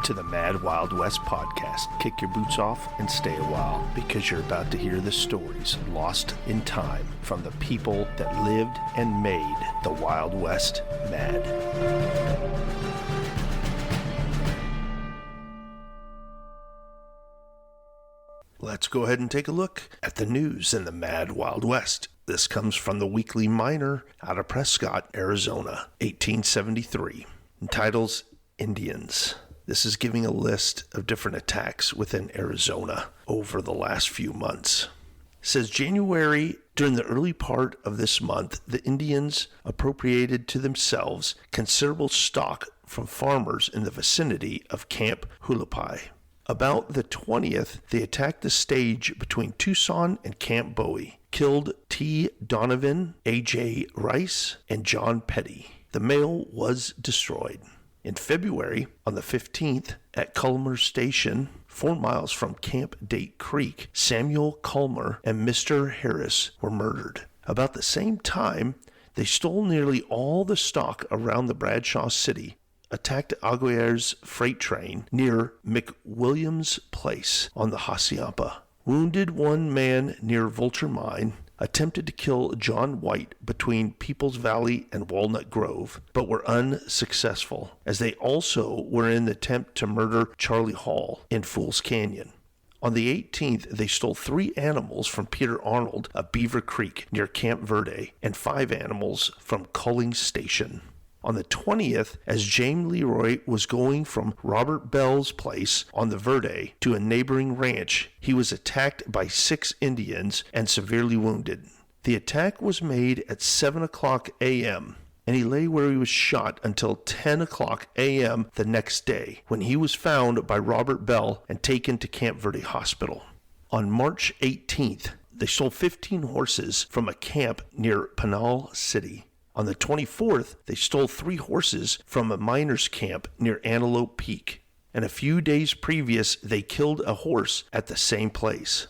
to the Mad Wild West podcast. Kick your boots off and stay a while, because you're about to hear the stories lost in time from the people that lived and made the Wild West mad. Let's go ahead and take a look at the news in the Mad Wild West. This comes from the Weekly Miner out of Prescott, Arizona, 1873. It titles Indians. This is giving a list of different attacks within Arizona over the last few months. It says January, during the early part of this month, the Indians appropriated to themselves considerable stock from farmers in the vicinity of Camp Hualapai. About the 20th, they attacked the stage between Tucson and Camp Bowie, killed T. Donovan, A.J. Rice, and John Petty. The mail was destroyed. In February, on the 15th, at Culmer Station, 4 miles from Camp Date Creek, Samuel Culmer and Mr. Harris were murdered. About the same time, they stole nearly all the stock around the Bradshaw City, attacked Aguirre's freight train near McWilliams Place on the Hacienda, wounded one man near Vulture Mine, attempted to kill John White between Peoples Valley and Walnut Grove, but were unsuccessful, as they also were in the attempt to murder Charlie Hall in Fool's Canyon. On the 18th, they stole 3 animals from Peter Arnold of Beaver Creek near Camp Verde and 5 animals from Culling Station. On the 20th, as James Leroy was going from Robert Bell's place on the Verde to a neighboring ranch, he was attacked by 6 Indians and severely wounded. The attack was made at 7 o'clock a.m., and he lay where he was shot until 10 o'clock a.m. the next day, when he was found by Robert Bell and taken to Camp Verde Hospital. On March 18th, they stole 15 horses from a camp near Pinal City. On the 24th, they stole 3 horses from a miners' camp near Antelope Peak, and a few days previous, they killed a horse at the same place.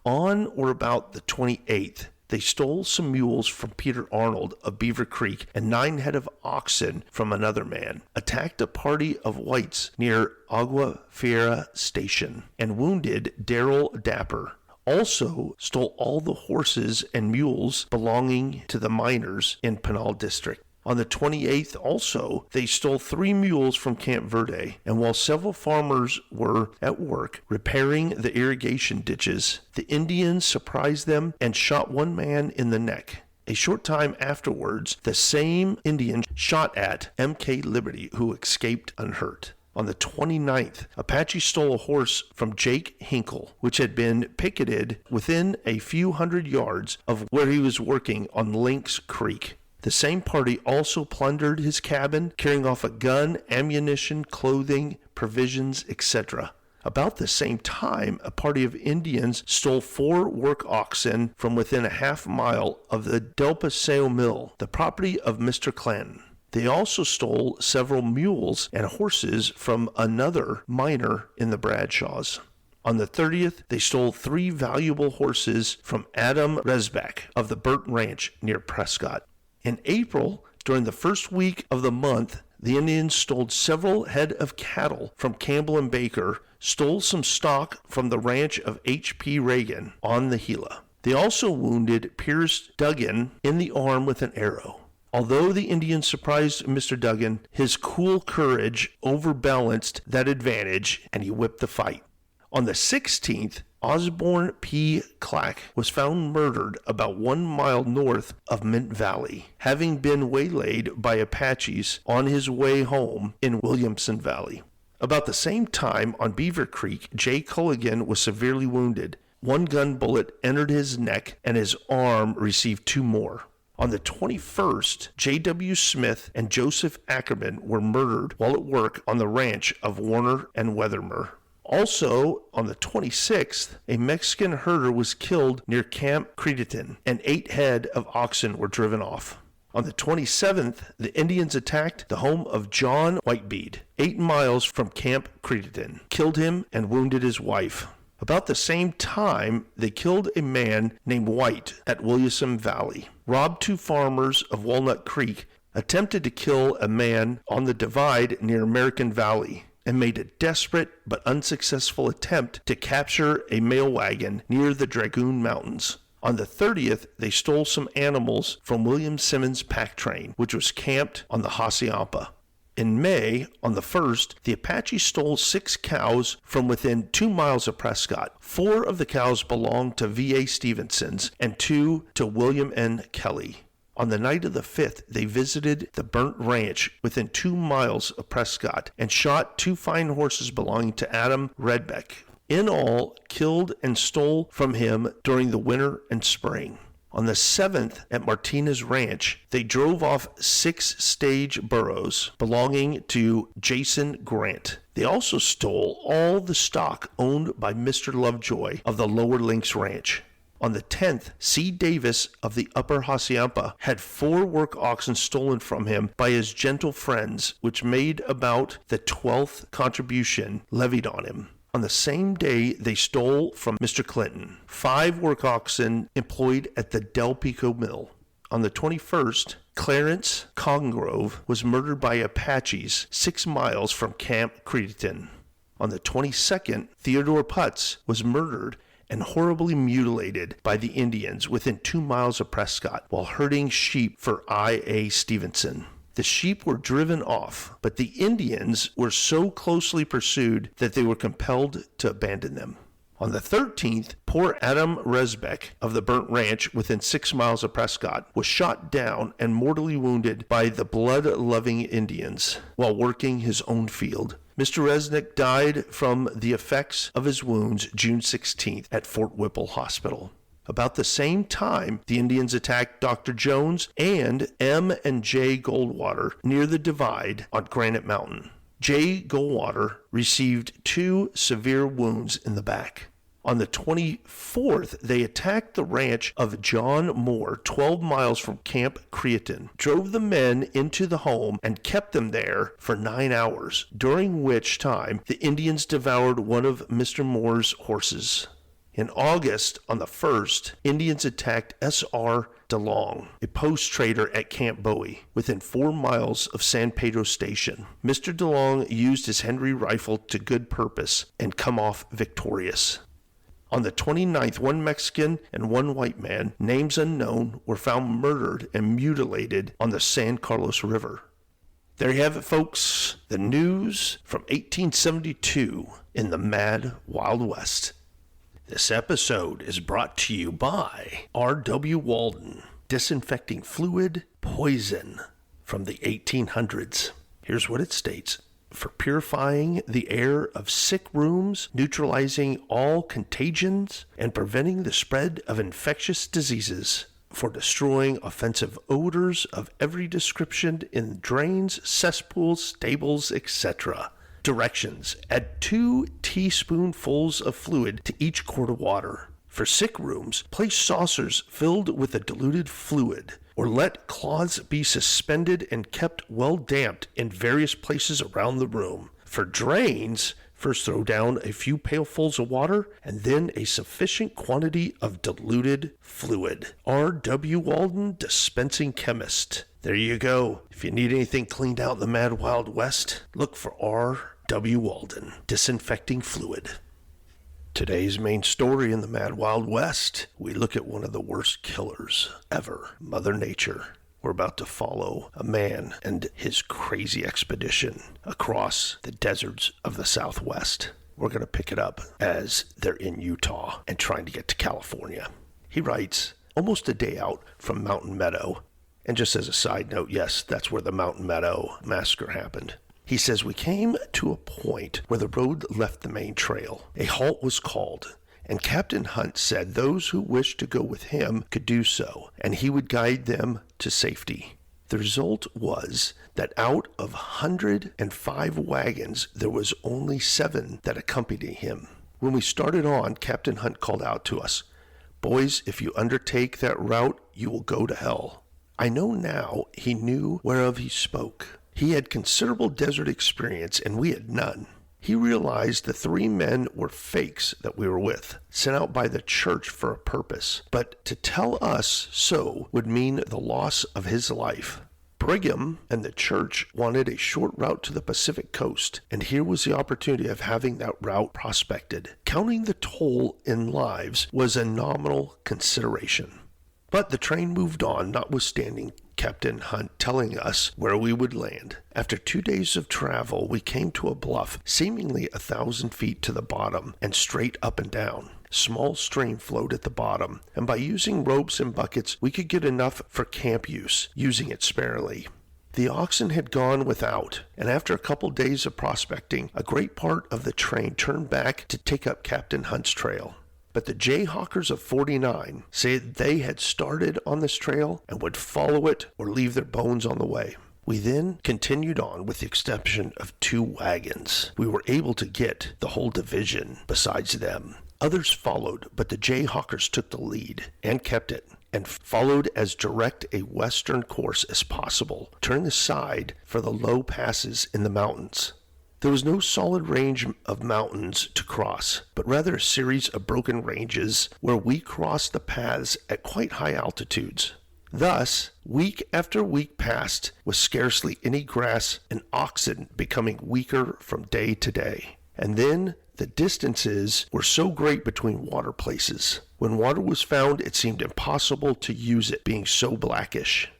On or about the 28th, they stole some mules from Peter Arnold of Beaver Creek and 9 head of oxen from another man, attacked a party of whites near Agua Fiera Station, and wounded Darrell Dapper. Also stole all the horses and mules belonging to the miners in Pinal District. On the 28th also, they stole 3 mules from Camp Verde, and while several farmers were at work repairing the irrigation ditches, the Indians surprised them and shot one man in the neck. A short time afterwards, the same Indian shot at M.K. Liberty, who escaped unhurt. On the 29th, Apache stole a horse from Jake Hinkle, which had been picketed within a few hundred yards of where he was working on Lynx Creek. The same party also plundered his cabin, carrying off a gun, ammunition, clothing, provisions, etc. About the same time, a party of Indians stole 4 work oxen from within a half mile of the Del Paseo Mill, the property of Mr. Clanton. They also stole several mules and horses from another miner in the Bradshaws. On the 30th, they stole 3 valuable horses from Adam Resbach of the Burt Ranch near Prescott. In April, during the first week of the month, the Indians stole several head of cattle from Campbell and Baker, stole some stock from the ranch of H.P. Reagan on the Gila. They also wounded Pierce Duggan in the arm with an arrow. Although the Indians surprised Mr. Duggan, his cool courage overbalanced that advantage, and he whipped the fight. On the 16th, Osborne P. Clack was found murdered about 1 mile north of Mint Valley, having been waylaid by Apaches on his way home in Williamson Valley. About the same time, on Beaver Creek, Jay Culligan was severely wounded. 1 gun bullet entered his neck, and his arm received 2 more. On the 21st, J.W. Smith and Joseph Ackerman were murdered while at work on the ranch of Warner and Weathermer. Also, on the 26th, a Mexican herder was killed near Camp Creediton, and 8 head of oxen were driven off. On the 27th, the Indians attacked the home of John Whitebead, 8 miles from Camp Creediton, killed him and wounded his wife. About the same time, they killed a man named White at Williamson Valley, robbed 2 farmers of Walnut Creek, attempted to kill a man on the divide near American Valley, and made a desperate but unsuccessful attempt to capture a mail wagon near the Dragoon Mountains. On the 30th, they stole some animals from William Simmons' pack train, which was camped on the Hassayampa. In May, on the 1st, the Apaches stole 6 cows from within 2 miles of Prescott. 4 of the cows belonged to V.A. Stevenson's and 2 to William N. Kelly. On the night of the 5th, they visited the Burnt Ranch within 2 miles of Prescott and shot 2 fine horses belonging to Adam Redbeck. In all, killed and stole from him during the winter and spring. On the 7th, at Martinez Ranch, they drove off 6 stage burros belonging to Jason Grant. They also stole all the stock owned by Mr. Lovejoy of the Lower Links Ranch. On the 10th, C. Davis of the Upper Hassayampa had 4 work oxen stolen from him by his gentle friends, which made about the 12th contribution levied on him. On the same day, they stole from Mr. Clinton 5 work oxen employed at the Del Pico Mill. On the 21st, Clarence Congrove was murdered by Apaches 6 miles from Camp Cretin. On the 22nd, Theodore Putz was murdered and horribly mutilated by the Indians within 2 miles of Prescott while herding sheep for I.A. Stevenson. The sheep were driven off, but the Indians were so closely pursued that they were compelled to abandon them. On the 13th, poor Adam Resbeck of the Burnt Ranch within 6 miles of Prescott was shot down and mortally wounded by the blood-loving Indians while working his own field. Mr. Resnick died from the effects of his wounds June 16th at Fort Whipple Hospital. About the same time, the Indians attacked Dr. Jones and M. and J. Goldwater near the divide on Granite Mountain. J. Goldwater received 2 severe wounds in the back. On the 24th, they attacked the ranch of John Moore, 12 miles from Camp Cretin, drove the men into the home, and kept them there for 9 hours, during which time the Indians devoured one of Mr. Moore's horses. In August, on the 1st, Indians attacked S.R. DeLong, a post trader at Camp Bowie, within 4 miles of San Pedro Station. Mr. DeLong used his Henry rifle to good purpose and come off victorious. On the 29th, 1 Mexican and 1 white man, names unknown, were found murdered and mutilated on the San Carlos River. There you have it, folks. The news from 1872 in the Mad Wild West. This episode is brought to you by R.W. Walden, disinfecting fluid, poison from the 1800s. Here's what it states. For purifying the air of sick rooms, neutralizing all contagions, and preventing the spread of infectious diseases. For destroying offensive odors of every description in drains, cesspools, stables, etc. Directions: add 2 teaspoonfuls of fluid to each quart of water. For sick rooms, place saucers filled with the diluted fluid, or let cloths be suspended and kept well damped in various places around the room. For drains, first throw down a few pailfuls of water and then a sufficient quantity of diluted fluid. R.W. Walden, dispensing chemist. There you go. If you need anything cleaned out in the Mad Wild West, look for R.W. Walden, disinfecting fluid. Today's main story in the Mad Wild West, we look at one of the worst killers ever, Mother Nature. We're about to follow a man and his crazy expedition across the deserts of the Southwest. We're going to pick it up as they're in Utah and trying to get to California. He writes, almost a day out from Mountain Meadow. And just as a side note, yes, that's where the Mountain Meadow massacre happened. He says, we came to a point where the road left the main trail. A halt was called, and Captain Hunt said those who wished to go with him could do so, and he would guide them to safety. The result was that out of 105 wagons, there was only 7 that accompanied him. When we started on, Captain Hunt called out to us, boys, if you undertake that route, you will go to hell. I know now he knew whereof he spoke. He had considerable desert experience, and we had none. He realized the 3 men were fakes that we were with, sent out by the church for a purpose. But to tell us so would mean the loss of his life. Brigham and the church wanted a short route to the Pacific coast, and here was the opportunity of having that route prospected. Counting the toll in lives was a nominal consideration. But the train moved on, notwithstanding Captain Hunt telling us where we would land. After 2 days of travel, we came to a bluff seemingly 1,000 feet to the bottom and straight up and down. Small stream flowed at the bottom, and by using ropes and buckets, we could get enough for camp use, using it sparingly. The oxen had gone without, and after a couple days of prospecting, a great part of the train turned back to take up Captain Hunt's trail. But the Jayhawkers of 49 say they had started on this trail and would follow it or leave their bones on the way. We then continued on with the exception of 2 wagons. We were able to get the whole division besides them. Others followed, but the Jayhawkers took the lead and kept it, and followed as direct a western course as possible, turning aside for the low passes in the mountains. There was no solid range of mountains to cross, but rather a series of broken ranges where we crossed the paths at quite high altitudes. Thus, week after week passed with scarcely any grass and oxen becoming weaker from day to day. And then the distances were so great between water places. When water was found, it seemed impossible to use it, being so blackish.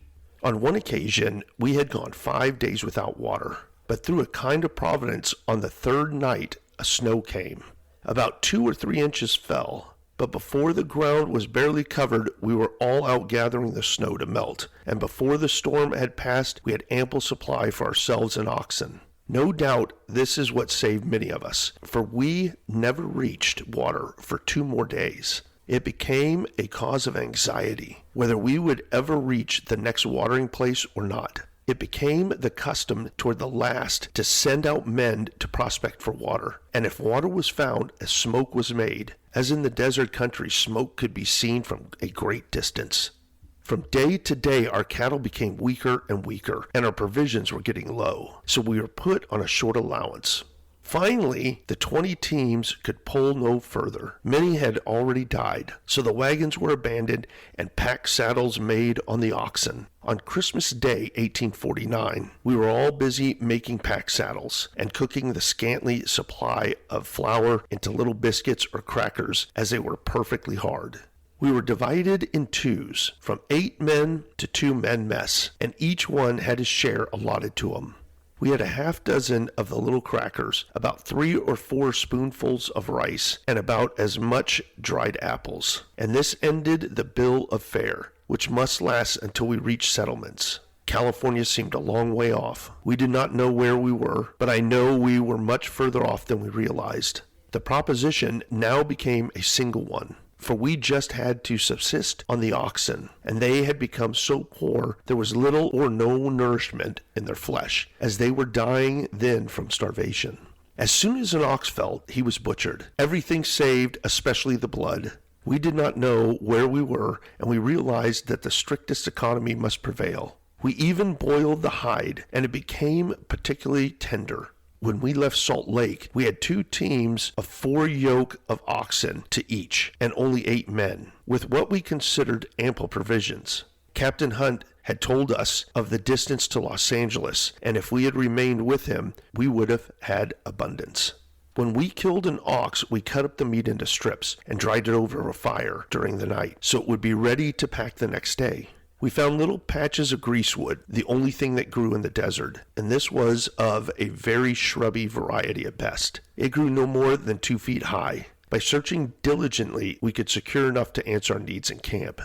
On one occasion, we had gone 5 days without water, but through a kind of providence, on the 3rd night, a snow came. About 2 or 3 inches fell, but before the ground was barely covered, we were all out gathering the snow to melt, and before the storm had passed, we had ample supply for ourselves and oxen. No doubt this is what saved many of us, for we never reached water for 2 more days. It became a cause of anxiety whether we would ever reach the next watering place or not. It became the custom toward the last to send out men to prospect for water, and if water was found, a smoke was made. As in the desert country, smoke could be seen from a great distance. From day to day, our cattle became weaker and weaker, and our provisions were getting low, so we were put on a short allowance. Finally, the 20 teams could pull no further. Many had already died, so the wagons were abandoned and pack saddles made on the oxen. On Christmas Day, 1849, we were all busy making pack saddles and cooking the scantly supply of flour into little biscuits or crackers, as they were perfectly hard. We were divided in twos, from 8 men to 2 men mess, and each one had his share allotted to him. We had a half dozen of the little crackers, about 3 or 4 spoonfuls of rice, and about as much dried apples. And this ended the bill of fare, which must last until we reached settlements. California seemed a long way off. We did not know where we were, but I know we were much further off than we realized. The proposition now became a single one, for we just had to subsist on the oxen, and they had become so poor there was little or no nourishment in their flesh, as they were dying then from starvation. As soon as an ox fell, he was butchered, everything saved, especially the blood. We did not know where we were, and we realized that the strictest economy must prevail. We even boiled the hide, and it became particularly tender. When we left Salt Lake, we had 2 teams of 4 yoke of oxen to each, and only 8 men, with what we considered ample provisions. Captain Hunt had told us of the distance to Los Angeles, and if we had remained with him, we would have had abundance. When we killed an ox, we cut up the meat into strips and dried it over a fire during the night, so it would be ready to pack the next day. We found little patches of greasewood, the only thing that grew in the desert, and this was of a very shrubby variety at best. It grew no more than 2 feet high. By searching diligently, we could secure enough to answer our needs in camp.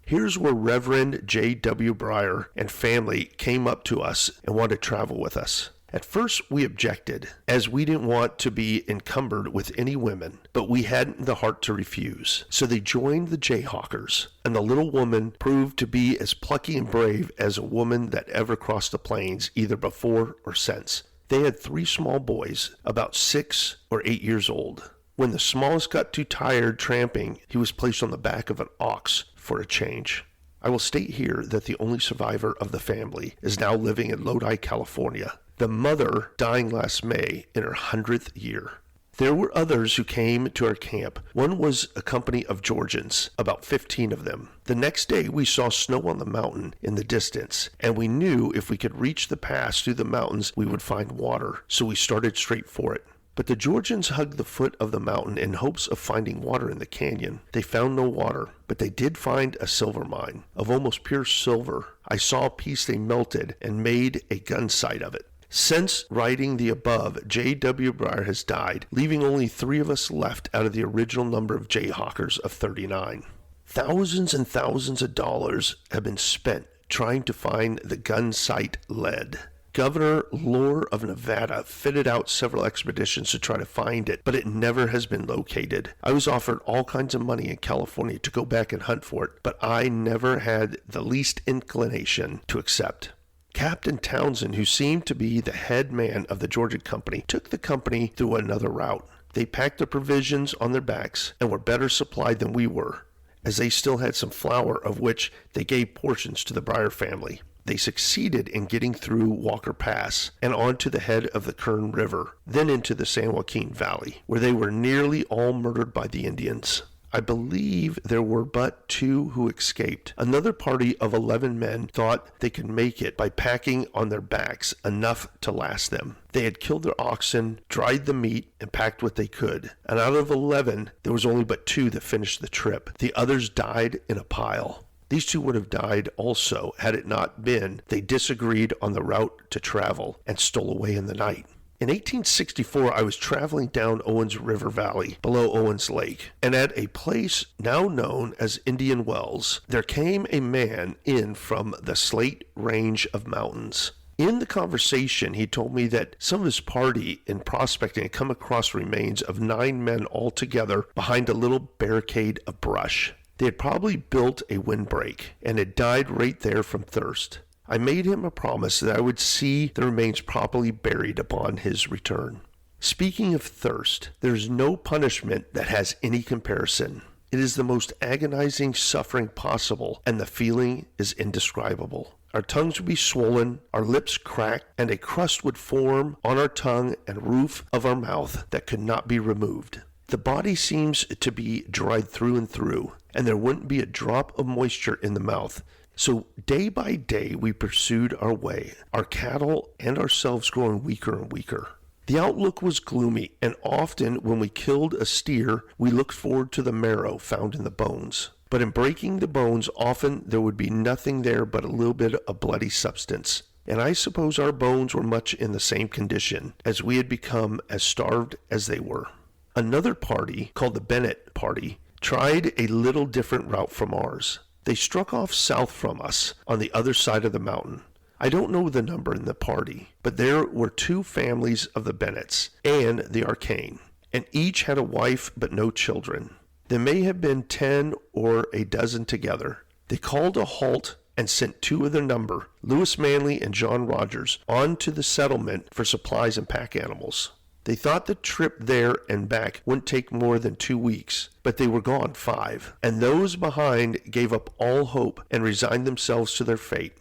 Here's where Reverend J.W. Breyer and family came up to us and wanted to travel with us. At first, we objected, as we didn't want to be encumbered with any women, but we hadn't the heart to refuse. So they joined the Jayhawkers, and the little woman proved to be as plucky and brave as a woman that ever crossed the plains, either before or since. They had 3 small boys, about 6 or 8 years old. When the smallest got too tired tramping, he was placed on the back of an ox for a change. I will state here that the only survivor of the family is now living in Lodi, California. The mother dying last May in her 100th year. There were others who came to our camp. One was a company of Georgians, about 15 of them. The next day we saw snow on the mountain in the distance, and we knew if we could reach the pass through the mountains we would find water, so we started straight for it. But the Georgians hugged the foot of the mountain in hopes of finding water in the canyon. They found no water, but they did find a silver mine of almost pure silver. I saw a piece they melted and made a gun sight of it. Since writing the above, J.W. Breyer has died, leaving only 3 of us left out of the original number of Jayhawkers of 39. Thousands and thousands of dollars have been spent trying to find the gun sight lead. Governor Lohr of Nevada fitted out several expeditions to try to find it, but it never has been located. I was offered all kinds of money in California to go back and hunt for it, but I never had the least inclination to accept. Captain Townsend, who seemed to be the head man of the Georgia Company, took the company through another route. They packed their provisions on their backs and were better supplied than we were, as they still had some flour of which they gave portions to the Breyer family. They succeeded in getting through Walker Pass and onto the head of the Kern River, then into the San Joaquin Valley, where they were nearly all murdered by the Indians. I believe there were but 2 who escaped. Another party of 11 men thought they could make it by packing on their backs enough to last them. They had killed their oxen, dried the meat, and packed what they could. And out of 11, there was only but 2 that finished the trip. The others died in a pile. These 2 would have died also had it not been they disagreed on the route to travel and stole away in the night. In 1864, I was traveling down Owens River Valley, below Owens Lake, and at a place now known as Indian Wells, there came a man in from the Slate Range of mountains. In the conversation, he told me that some of his party in prospecting had come across remains of 9 men all together behind a little barricade of brush. They had probably built a windbreak and had died right there from thirst. I made him a promise that I would see the remains properly buried upon his return. Speaking of thirst, there is no punishment that has any comparison. It is the most agonizing suffering possible, and the feeling is indescribable. Our tongues would be swollen, our lips cracked, and a crust would form on our tongue and roof of our mouth that could not be removed. The body seems to be dried through and through, and there wouldn't be a drop of moisture in the mouth. So day by day we pursued our way, our cattle and ourselves growing weaker and weaker. The outlook was gloomy, and often when we killed a steer, we looked forward to the marrow found in the bones. But in breaking the bones, often there would be nothing there but a little bit of bloody substance. And I suppose our bones were much in the same condition, as we had become as starved as they were. Another party, called the Bennett Party, tried a little different route from ours. They struck off south from us on the other side of the mountain. I don't know the number in the party, but there were 2 families of the Bennetts and the Arcane, and each had a wife but no children. There may have been 10 or a dozen together. They called a halt and sent 2 of their number, Lewis Manley and John Rogers, on to the settlement for supplies and pack animals. They thought the trip there and back wouldn't take more than 2 weeks, but they were gone 5, and those behind gave up all hope and resigned themselves to their fate.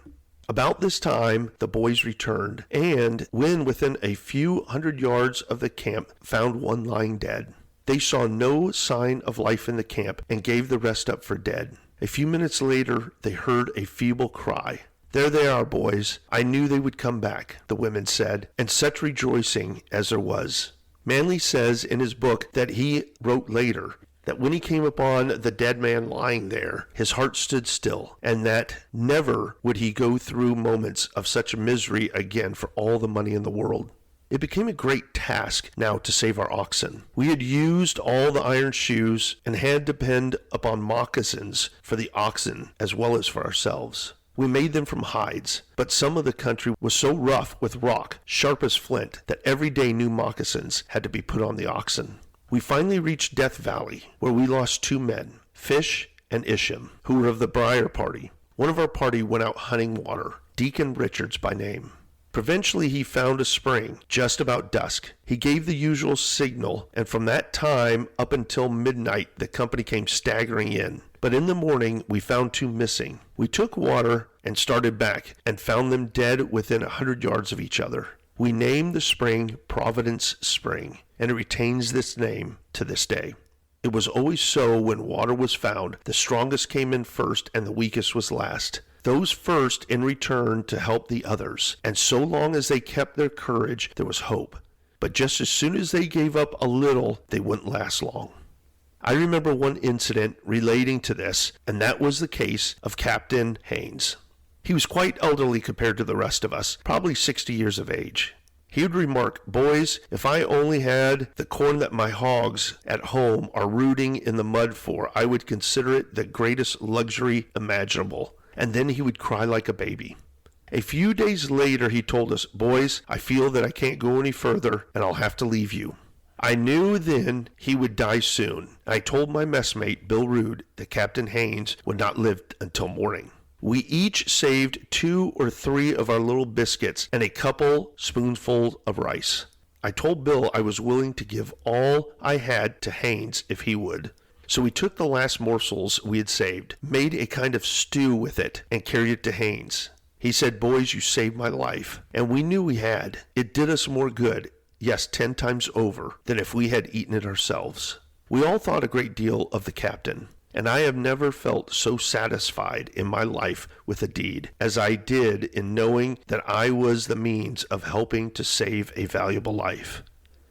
About this time, the boys returned, and when within a few hundred yards of the camp, found one lying dead. They saw no sign of life in the camp and gave the rest up for dead. A few minutes later, they heard a feeble cry. "There they are, boys. I knew they would come back," the women said, and such rejoicing as there was. Manley says in his book that he wrote later that when he came upon the dead man lying there, his heart stood still, and that never would he go through moments of such misery again for all the money in the world. It became a great task now to save our oxen. We had used all the iron shoes and had to depend upon moccasins for the oxen as well as for ourselves. We made them from hides, but some of the country was so rough with rock, sharp as flint, that every day new moccasins had to be put on the oxen. We finally reached Death Valley, where we lost 2 men, Fish and Isham, who were of the Breyer party. One of our party went out hunting water, Deacon Richards by name. Provincially, he found a spring just about dusk. He gave the usual signal, and from that time up until midnight, the company came staggering in. But in the morning, we found 2 missing. We took water and started back and found them dead within 100 yards of each other. We named the spring Providence Spring, and it retains this name to this day. It was always so when water was found. The strongest came in first and the weakest was last. Those first in return to help the others, and so long as they kept their courage, there was hope. But just as soon as they gave up a little, they wouldn't last long. I remember one incident relating to this, and that was the case of Captain Haynes. He was quite elderly compared to the rest of us, probably 60 years of age. He would remark, "Boys, if I only had the corn that my hogs at home are rooting in the mud for, I would consider it the greatest luxury imaginable." And then he would cry like a baby. A few days later, he told us, "Boys, I feel that I can't go any further, and I'll have to leave you." I knew then he would die soon. I told my messmate, Bill Rood, that Captain Haynes would not live until morning. We each saved 2 or 3 of our little biscuits and a couple spoonfuls of rice. I told Bill I was willing to give all I had to Haynes if he would. So we took the last morsels we had saved, made a kind of stew with it, and carried it to Haynes. He said, "Boys, you saved my life." And we knew we had. It did us more good, yes, 10 times over, than if we had eaten it ourselves. We all thought a great deal of the captain, and I have never felt so satisfied in my life with a deed as I did in knowing that I was the means of helping to save a valuable life.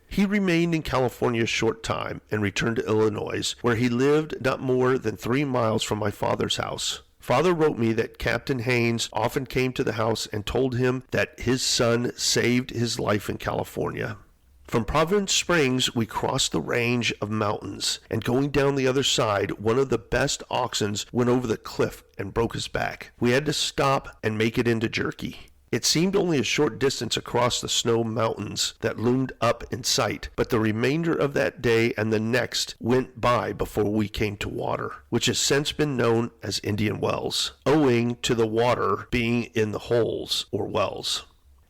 He remained in California a short time and returned to Illinois, where he lived not more than 3 miles from my father's house. Father wrote me that Captain Haynes often came to the house and told him that his son saved his life in California. From Providence Springs, we crossed the range of mountains, and going down the other side, one of the best oxen went over the cliff and broke his back. We had to stop and make it into jerky. It seemed only a short distance across the snow mountains that loomed up in sight, but the remainder of that day and the next went by before we came to water, which has since been known as Indian Wells, owing to the water being in the holes or wells.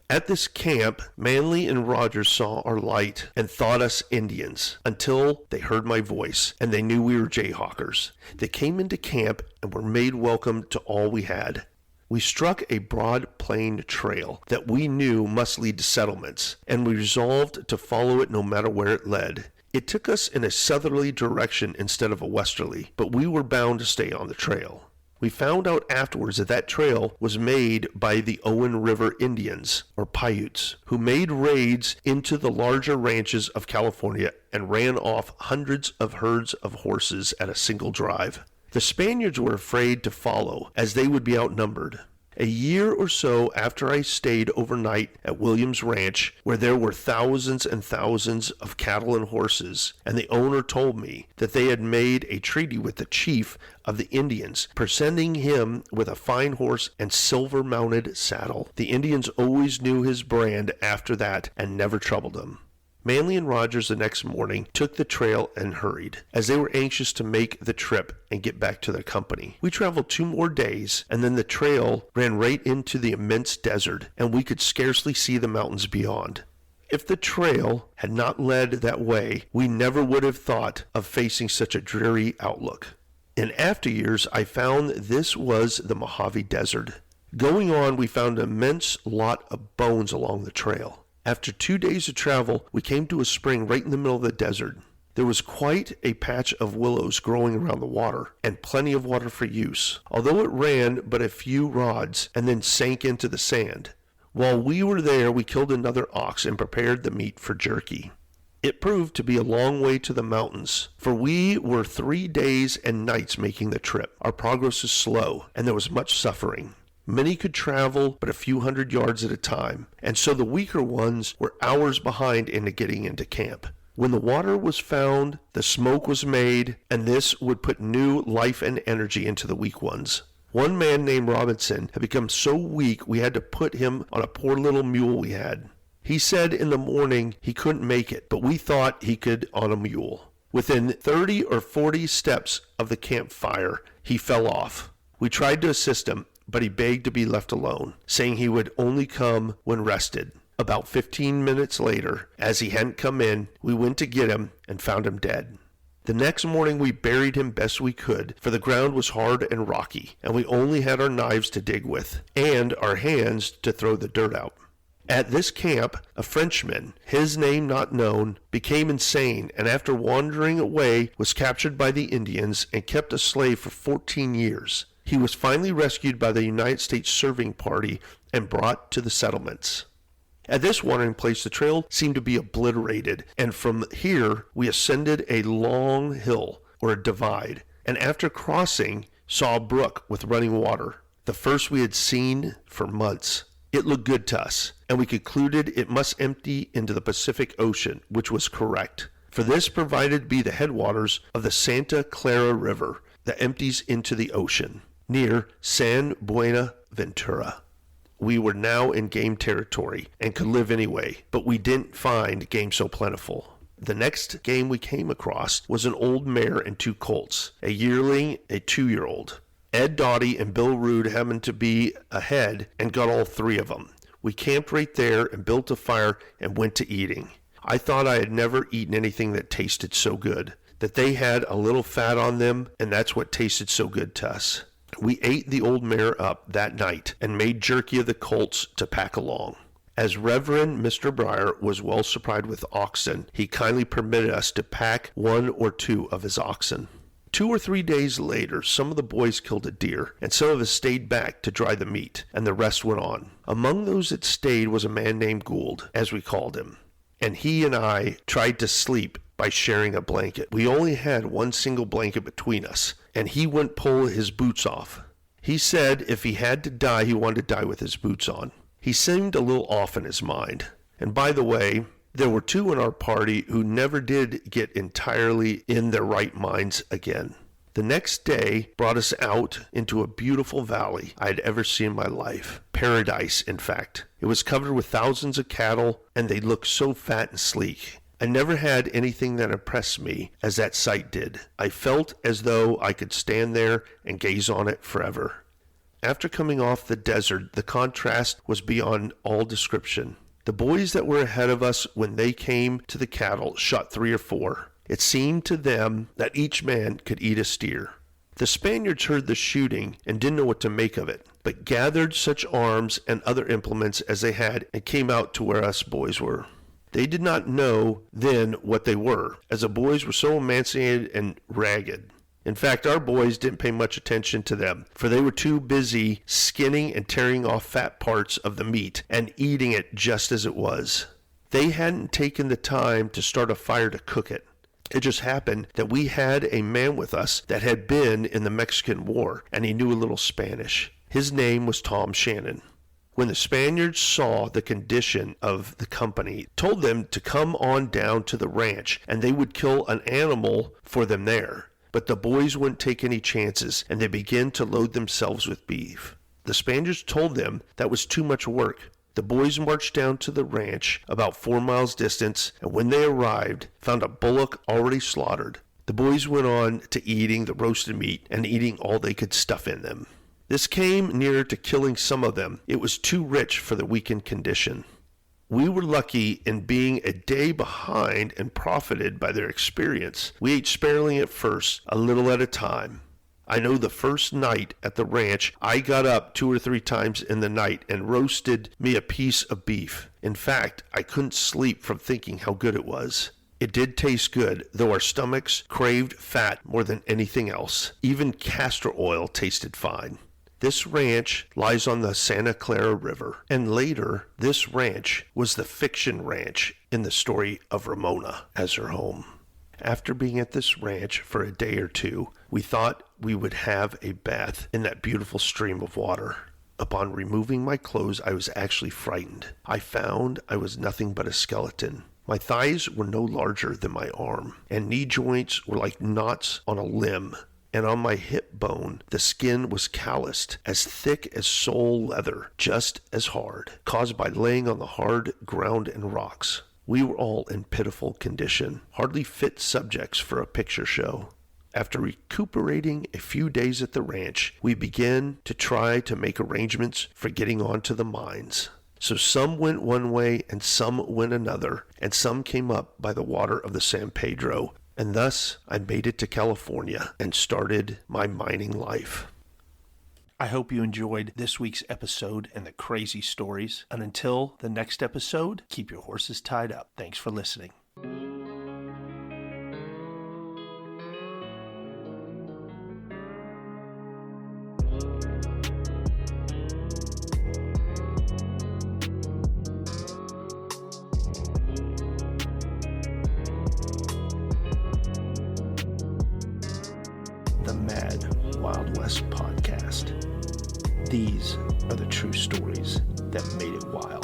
At this camp, Manley and Rogers saw our light and thought us Indians until they heard my voice, and they knew we were Jayhawkers. They came into camp and were made welcome to all we had. We struck a broad plain trail that we knew must lead to settlements, and we resolved to follow it no matter where it led. It took us in a southerly direction instead of a westerly, but we were bound to stay on the trail. We found out afterwards that that trail was made by the Owen River Indians, or Paiutes, who made raids into the larger ranches of California and ran off hundreds of herds of horses at a single drive. The Spaniards were afraid to follow, as they would be outnumbered. A year or so after I stayed overnight at Williams Ranch, where there were thousands and thousands of cattle and horses, and the owner told me that they had made a treaty with the chief of the Indians, presenting him with a fine horse and silver-mounted saddle. The Indians always knew his brand after that and never troubled him. Manley and Rogers the next morning took the trail and hurried, as they were anxious to make the trip and get back to their company. We traveled 2 more days, and then the trail ran right into the immense desert, and we could scarcely see the mountains beyond. If the trail had not led that way, we never would have thought of facing such a dreary outlook. In after years, I found this was the Mojave Desert. Going on, we found an immense lot of bones along the trail. After 2 days of travel, we came to a spring right in the middle of the desert. There was quite a patch of willows growing around the water, and plenty of water for use, although it ran but a few rods and then sank into the sand. While we were there, we killed another ox and prepared the meat for jerky. It proved to be a long way to the mountains, for we were 3 days and nights making the trip. Our progress was slow, and there was much suffering. Many could travel but a few hundred yards at a time, and so the weaker ones were hours behind in getting into camp. When the water was found, the smoke was made, and this would put new life and energy into the weak ones. One man named Robinson had become so weak we had to put him on a poor little mule we had. He said in the morning he couldn't make it, but we thought he could on a mule. Within 30 or 40 steps of the campfire, he fell off. We tried to assist him, but he begged to be left alone, saying he would only come when rested. About 15 minutes later, as he hadn't come in, we went to get him and found him dead. The next morning we buried him best we could, for the ground was hard and rocky, and we only had our knives to dig with, and our hands to throw the dirt out. At this camp, a Frenchman, his name not known, became insane and after wandering away was captured by the Indians and kept a slave for 14 years. He was finally rescued by the United States Serving Party and brought to the settlements. At this watering place, the trail seemed to be obliterated, and from here we ascended a long hill, or a divide, and after crossing, saw a brook with running water, the first we had seen for months. It looked good to us, and we concluded it must empty into the Pacific Ocean, which was correct, for this provided to be the headwaters of the Santa Clara River that empties into the ocean, near San Buenaventura. We were now in game territory and could live anyway, but we didn't find game so plentiful. The next game we came across was an old mare and 2 colts, a yearling, a 2-year-old. Ed Doughty and Bill Rude happened to be ahead and got all 3 of them. We camped right there and built a fire and went to eating. I thought I had never eaten anything that tasted so good, that they had a little fat on them, and that's what tasted so good to us. We ate the old mare up that night and made jerky of the colts to pack along. As Reverend Mr. Breyer was well supplied with oxen, he kindly permitted us to pack 1 or 2 of his oxen. 2 or 3 days later, some of the boys killed a deer, and some of us stayed back to dry the meat, and the rest went on. Among those that stayed was a man named Gould, as we called him, and he and I tried to sleep by sharing a blanket. We only had 1 single blanket between us, and he wouldn't pull his boots off. He said if he had to die, he wanted to die with his boots on. He seemed a little off in his mind. And by the way, there were 2 in our party who never did get entirely in their right minds again. The next day brought us out into a beautiful valley I had ever seen in my life. Paradise, in fact. It was covered with thousands of cattle, and they looked so fat and sleek. I never had anything that impressed me as that sight did. I felt as though I could stand there and gaze on it forever. After coming off the desert, the contrast was beyond all description. The boys that were ahead of us when they came to the cattle shot 3 or 4. It seemed to them that each man could eat a steer. The Spaniards heard the shooting and didn't know what to make of it, but gathered such arms and other implements as they had and came out to where us boys were. They did not know then what they were, as the boys were so emaciated and ragged. In fact, our boys didn't pay much attention to them, for they were too busy skinning and tearing off fat parts of the meat and eating it just as it was. They hadn't taken the time to start a fire to cook it. It just happened that we had a man with us that had been in the Mexican War, and he knew a little Spanish. His name was Tom Shannon. When the Spaniards saw the condition of the company, told them to come on down to the ranch, and they would kill an animal for them there. But the boys wouldn't take any chances, and they began to load themselves with beef. The Spaniards told them that was too much work. The boys marched down to the ranch about 4 miles distance, and when they arrived, found a bullock already slaughtered. The boys went on to eating the roasted meat and eating all they could stuff in them. This came near to killing some of them. It was too rich for the weakened condition. We were lucky in being a day behind and profited by their experience. We ate sparingly at first, a little at a time. I know the first night at the ranch, I got up 2 or 3 times in the night and roasted me a piece of beef. In fact, I couldn't sleep from thinking how good it was. It did taste good, though our stomachs craved fat more than anything else. Even castor oil tasted fine. This ranch lies on the Santa Clara River, and later, this ranch was the fiction ranch in the story of Ramona as her home. After being at this ranch for a day or 2, we thought we would have a bath in that beautiful stream of water. Upon removing my clothes, I was actually frightened. I found I was nothing but a skeleton. My thighs were no larger than my arm, and knee joints were like knots on a limb. And on my hip bone, the skin was calloused, as thick as sole leather, just as hard, caused by laying on the hard ground and rocks. We were all in pitiful condition, hardly fit subjects for a picture show. After recuperating a few days at the ranch, we began to try to make arrangements for getting on to the mines. So some went one way and some went another, and some came up by the water of the San Pedro, and thus I made it to California and started my mining life. I hope you enjoyed this week's episode and the crazy stories. And until the next episode, keep your horses tied up. Thanks for listening. The Mad Wild West Podcast. These are the true stories that made it wild.